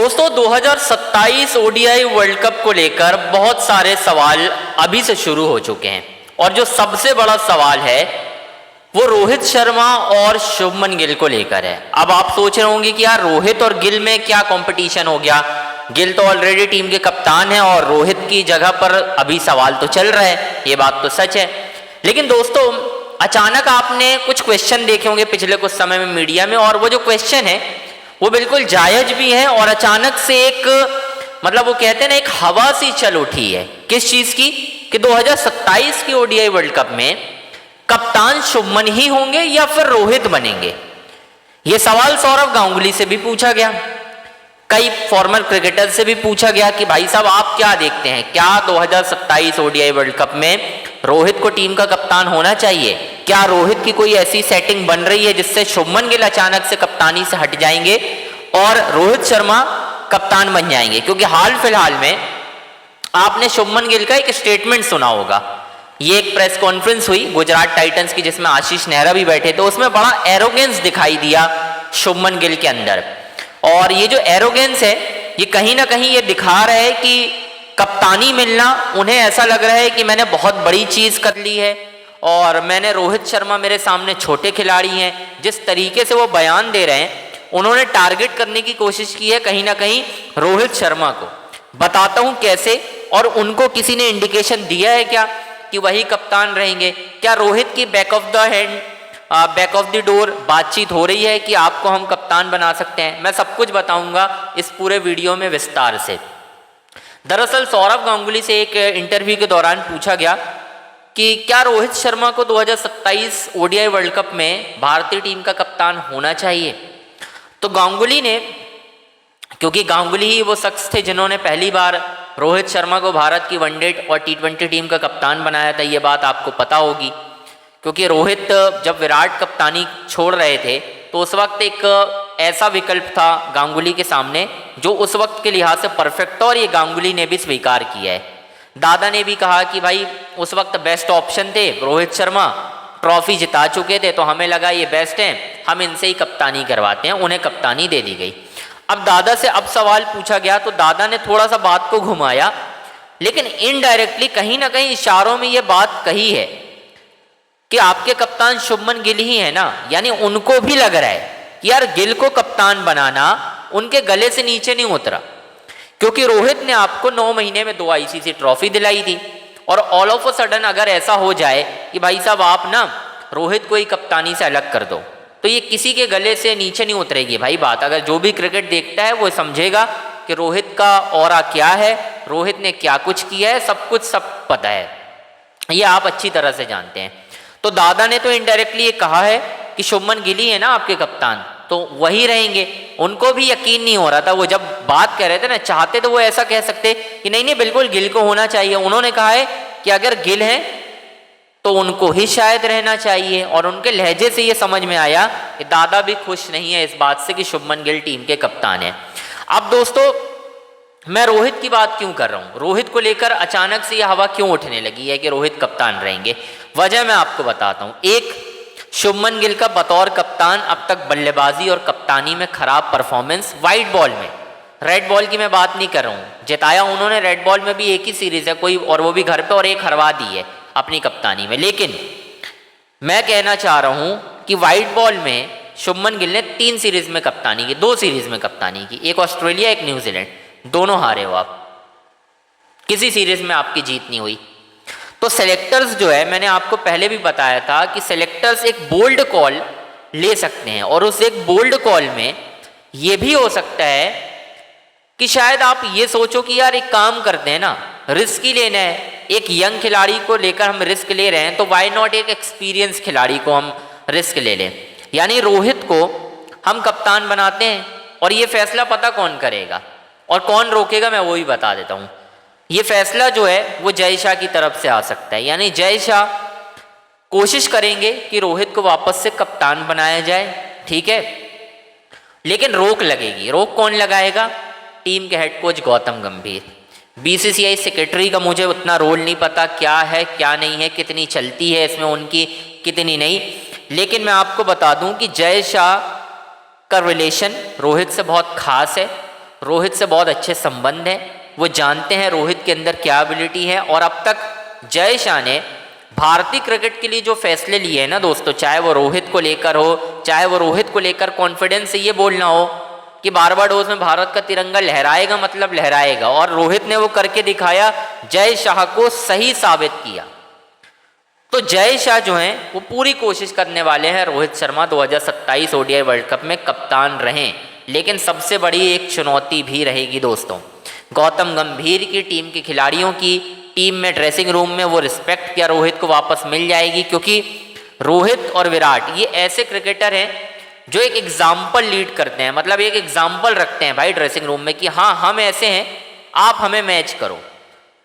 दोस्तों 2027 ODI world cup को लेकर बहुत सारे सवाल अभी से शुरू हो चुके हैं और जो सबसे बड़ा सवाल है वो रोहित शर्मा और शुभमन गिल को लेकर है। अब आप सोच रहे होंगे कि यार रोहित और गिल में क्या कंपटीशन हो गया, गिल तो ऑलरेडी टीम के कप्तान हैं और रोहित की जगह पर अभी सवाल तो चल रहा है, ये बात तो सच है। लेकिन दोस्तों अचानक आपने कुछ क्वेश्चन देखे होंगे पिछले कुछ समय में मीडिया में, और वो जो क्वेश्चन है वो बिल्कुल जायज भी है और अचानक से एक मतलब वो कहते हैं ना एक हवा सी चल उठी है। किस चीज की कि 2027 की ओडीआई वर्ल्ड कप में कप्तान शुभमन ही होंगे या फिर रोहित बनेंगे। यह सवाल सौरव गांगुली से भी पूछा गया, कई फॉर्मर क्रिकेटर से भी पूछा गया कि भाई साहब आप क्या देखते हैं, क्या 2027 ओडीआई वर्ल्ड कप में रोहित को टीम का कप्तान होना चाहिए, क्या रोहित की कोई ऐसी सेटिंग बन रही है जिससे शुभमन गिल अचानक से कप्तानी से हट जाएंगे और रोहित शर्मा कप्तान बन जाएंगे। क्योंकि हाल फिलहाल में आपने शुभमन गिल का एक स्टेटमेंट सुना होगा, ये एक प्रेस कॉन्फ्रेंस हुई गुजरात टाइटंस की जिसमें आशीष नेहरा भी बैठे थे, उसमें बड़ा एरोगेंस दिखाई दिया शुभमन गिल के अंदर। और ये जो एरोगेंस है ये कहीं ना कहीं ये दिखा रहा है कि कप्तानी मिलना उन्हें ऐसा लग रहा है कि मैंने बहुत बड़ी चीज कर ली है और मैंने रोहित शर्मा मेरे सामने छोटे खिलाड़ी हैं। जिस तरीके से वो बयान दे रहे हैं उन्होंने टारगेट करने की कोशिश की है कहीं ना कहीं रोहित शर्मा को। बताता हूं कैसे, और उनको किसी ने इंडिकेशन दिया है क्या कि वही कप्तान रहेंगे, क्या रोहित की back of the hand back of the door बातचीत हो रही है कि आपको हम कप्तान बना सकते हैं। मैं सब कुछ बताऊंगा इस पूरे वीडियो में विस्तार से। दरअसल सौरव गांगुली से एक इंटरव्यू के दौरान पूछा गया कि क्या रोहित शर्मा को 2027 ओडीआई वर्ल्ड कप में भारतीय टीम का कप्तान होना चाहिए, तो गांगुली ने, क्योंकि गांगुली ही वो शख्स थे जिन्होंने पहली बार रोहित शर्मा को भारत की वनडे और टी20 टीम का कप्तान बनाया था, ये बात आपको पता होगी। क्योंकि रोहित जब विराट कप्तानी छोड़ रहे थे तो उस वक्त एक ऐसा विकल्प था गांगुली के सामने जो उस वक्त के लिहाज से परफेक्ट था और ये गांगुली ने भी स्वीकार किया है। दादा ने भी कहा कि भाई उस वक्त बेस्ट ऑप्शन थे रोहित शर्मा, ट्रॉफी जिता चुके थे तो हमें लगा ये बेस्ट हैं, हम इनसे ही कप्तानी करवाते हैं, उन्हें कप्तानी दे दी गई। अब दादा से अब सवाल पूछा गया तो दादा ने थोड़ा सा बात को घुमाया, लेकिन इनडायरेक्टली कहीं ना कहीं इशारों में ये बात कही है कि आपके कप्तान शुभमन गिल ही है ना, यानी उनको भी लग रहा है कि यार गिल को कप्तान बनाना उनके गले से नीचे नहीं उतरा। क्योंकि रोहित ने आपको 9 महीने में 2 आईसीसी ट्रॉफी दिलाई थी और ऑल ऑफ अ सडन अगर ऐसा हो जाए कि भाई साहब आप ना रोहित को ही कप्तानी से अलग कर दो तो ये किसी के गले से नीचे नहीं उतरेगी भाई बात। अगर जो भी क्रिकेट देखता है वो समझेगा कि रोहित का ऑरा क्या है, रोहित ने क्या कुछ किया है, सब कुछ सब पता है, ये आप अच्छी तरह से जानते हैं। तो दादा ने तो इनडायरेक्टली ये कहा है कि शुभमन गिल ही है ना आपके कप्तान, तो वही रहेंगे। उनको भी यकीन नहीं हो रहा था, वो जब बात कर रहे थे ना, चाहते तो वो ऐसा कह सकते कि नहीं नहीं बिल्कुल गिल को होना चाहिए। उन्होंने कहा है कि अगर गिल है तो उनको ही शायद रहना चाहिए, और उनके लहजे से ये समझ में आया कि दादा भी खुश नहीं है इस बात से कि शुभमन गिल टीम के कप्तान है। अब दोस्तों मैं रोहित की बात क्यों कर रहा हूँ, रोहित को लेकर अचानक से ये हवा क्यों उठने लगी है कि रोहित कप्तान रहेंगे, वजह मैं आपको बताता हूँ। एक, शुभमन गिल का बतौर कप्तान अब तक बल्लेबाजी और कप्तानी में खराब परफॉर्मेंस, वाइट बॉल में, रेड बॉल की मैं बात नहीं कर रहा हूँ, जिताया उन्होंने रेड बॉल में भी एक ही सीरीज है कोई, और वो भी घर पे, और एक हरवा दी है अपनी कप्तानी में। लेकिन मैं कहना चाह रहा हूँ कि वाइट बॉल में शुभमन गिल ने 3 सीरीज में कप्तानी की, 2 सीरीज में कप्तानी की, एक ऑस्ट्रेलिया एक न्यूजीलैंड, दोनों हारे हो आप, किसी सीरीज में आपकी जीत नहीं हुई। तो सेलेक्टर्स जो है, मैंने आपको पहले भी बताया था कि सेलेक्टर्स एक बोल्ड कॉल ले सकते हैं, और उस एक बोल्ड कॉल में ये भी हो सकता है कि शायद आप ये सोचो कि यार एक काम करते हैं ना, रिस्क ही लेना है, एक यंग खिलाड़ी को लेकर हम रिस्क ले रहे हैं तो वाई नॉट एक एक्सपीरियंस खिलाड़ी को हम रिस्क ले लें। यानी रोहित को हम कप्तान बनाते हैं और ये फैसला पता कौन करेगा और कौन रोकेगा, मैं वो भी बता देता हूँ। ये फैसला जो है वो जय शाह की तरफ से आ सकता है, यानी जय शाह कोशिश करेंगे कि रोहित को वापस से कप्तान बनाया जाए, ठीक है, लेकिन रोक लगेगी। रोक कौन लगाएगा? टीम के हेड कोच गौतम गंभीर। बीसीसीआई सेक्रेटरी का मुझे उतना रोल नहीं पता, क्या है क्या नहीं है, कितनी चलती है इसमें उनकी, कितनी नहीं, लेकिन मैं आपको बता दूं कि जय शाह का रिलेशन रोहित से बहुत खास है रोहित से बहुत अच्छे संबंध हैं, वो जानते हैं रोहित के अंदर क्या एबिलिटी है। और अब तक जय शाह ने भारतीय क्रिकेट के लिए जो फैसले लिए हैं ना दोस्तों, चाहे वो रोहित को लेकर हो, चाहे वो रोहित को लेकर कॉन्फिडेंस से ये बोलना हो कि बारबाडोस में भारत का तिरंगा लहराएगा मतलब लहराएगा, और रोहित ने वो करके दिखाया, जय शाह को सही साबित किया। तो जय शाह जो हैं वो पूरी कोशिश करने वाले हैं Rohit Sharma 2027 ODI world cup में कप्तान रहें। लेकिन सबसे बड़ी एक चुनौती भी रहेगी दोस्तों, गौतम गंभीर की टीम के खिलाड़ियों की टीम में, ड्रेसिंग रूम में वो रिस्पेक्ट क्या रोहित को वापस मिल जाएगी? क्योंकि रोहित और विराट ये ऐसे क्रिकेटर हैं जो एक एग्जाम्पल लीड करते हैं, मतलब एक एग्जाम्पल रखते हैं भाई ड्रेसिंग रूम में कि हाँ हम ऐसे हैं, आप हमें मैच करो।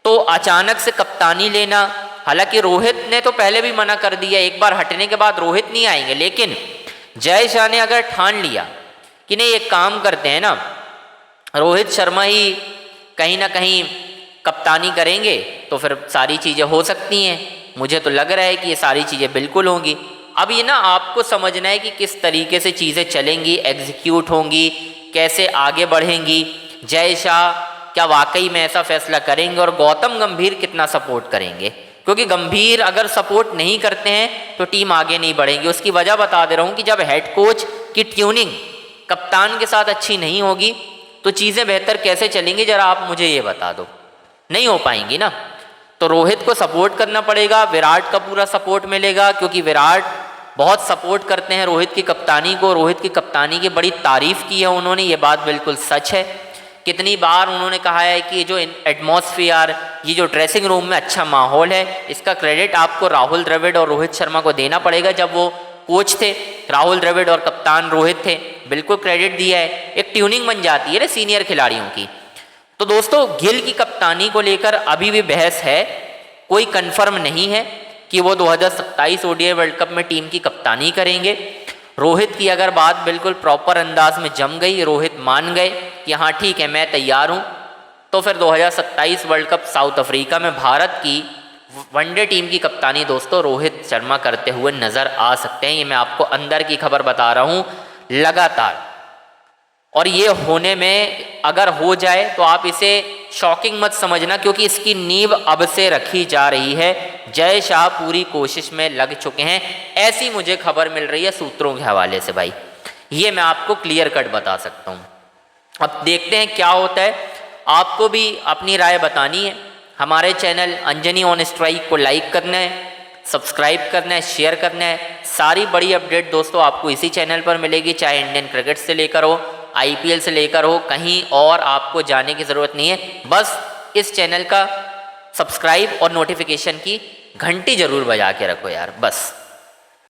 तो अचानक से कप्तानी लेना, हालांकि रोहित ने तो पहले भी मना कर दिया, एक बार हटने के बाद रोहित नहीं आएंगे, लेकिन जय शाह ने अगर ठान लिया कि नहीं एक काम करते हैं ना, रोहित शर्मा ही कहीं ना कहीं कप्तानी करेंगे, तो फिर सारी चीज़ें हो सकती हैं। मुझे तो लग रहा है कि ये सारी चीज़ें बिल्कुल होंगी। अब ये ना आपको समझना है कि किस तरीके से चीज़ें चलेंगी, एग्जीक्यूट होंगी, कैसे आगे बढ़ेंगी। जय शाह क्या वाकई में ऐसा फैसला करेंगे और गौतम गंभीर कितना सपोर्ट करेंगे? क्योंकि गंभीर अगर सपोर्ट नहीं करते हैं तो टीम आगे नहीं बढ़ेगी। उसकी वजह बता दे रहा हूँ कि जब हेड कोच की ट्यूनिंग कप्तान के साथ अच्छी नहीं होगी तो चीज़ें बेहतर कैसे चलेंगी, ज़रा आप मुझे ये बता दो। नहीं हो पाएंगी ना। तो रोहित को सपोर्ट करना पड़ेगा, विराट का पूरा सपोर्ट मिलेगा, क्योंकि विराट बहुत सपोर्ट करते हैं रोहित की कप्तानी को। रोहित की कप्तानी की बड़ी तारीफ़ की है उन्होंने, ये बात बिल्कुल सच है। कितनी बार उन्होंने कहा है कि जो एटमॉस्फेयर, ये जो ड्रेसिंग रूम में अच्छा माहौल है, इसका क्रेडिट आपको राहुल द्रविड़ और रोहित शर्मा को देना पड़ेगा। जब वो कोच थे राहुल द्रविड़ और कप्तान रोहित थे, बिल्कुल क्रेडिट दिया है। एक ट्यूनिंग बन जाती है ना सीनियर खिलाड़ियों की। तो दोस्तों गिल की कप्तानी को लेकर अभी भी बहस है, कोई कंफर्म नहीं है कि वो 2027 ओडीआई वर्ल्ड कप में टीम की कप्तानी करेंगे। रोहित की अगर बात बिल्कुल प्रॉपर अंदाज में जम गई, रोहित मान गए कि हाँ ठीक है मैं तैयार हूँ, तो फिर 2027 वर्ल्ड कप साउथ अफ्रीका में भारत की वनडे टीम की कप्तानी दोस्तों रोहित शर्मा करते हुए नज़र आ सकते हैं। ये मैं आपको अंदर की खबर बता रहा हूँ लगातार। और ये होने में अगर हो जाए तो आप इसे शॉकिंग मत समझना, क्योंकि इसकी नींव अब से रखी जा रही है। जय शाह पूरी कोशिश में लग चुके हैं, ऐसी मुझे खबर मिल रही है सूत्रों के हवाले से भाई। ये मैं आपको क्लियर कट बता सकता हूँ। अब देखते हैं क्या होता है। आपको भी अपनी राय बतानी है। हमारे चैनल अंजनी ऑन स्ट्राइक को लाइक करना है, सब्सक्राइब करना है, शेयर करना है। सारी बड़ी अपडेट दोस्तों आपको इसी चैनल पर मिलेगी, चाहे इंडियन क्रिकेट से लेकर हो, आईपीएल से लेकर हो, कहीं और आपको जाने की ज़रूरत नहीं है। बस इस चैनल का सब्सक्राइब और नोटिफिकेशन की घंटी ज़रूर बजा के रखो यार, बस।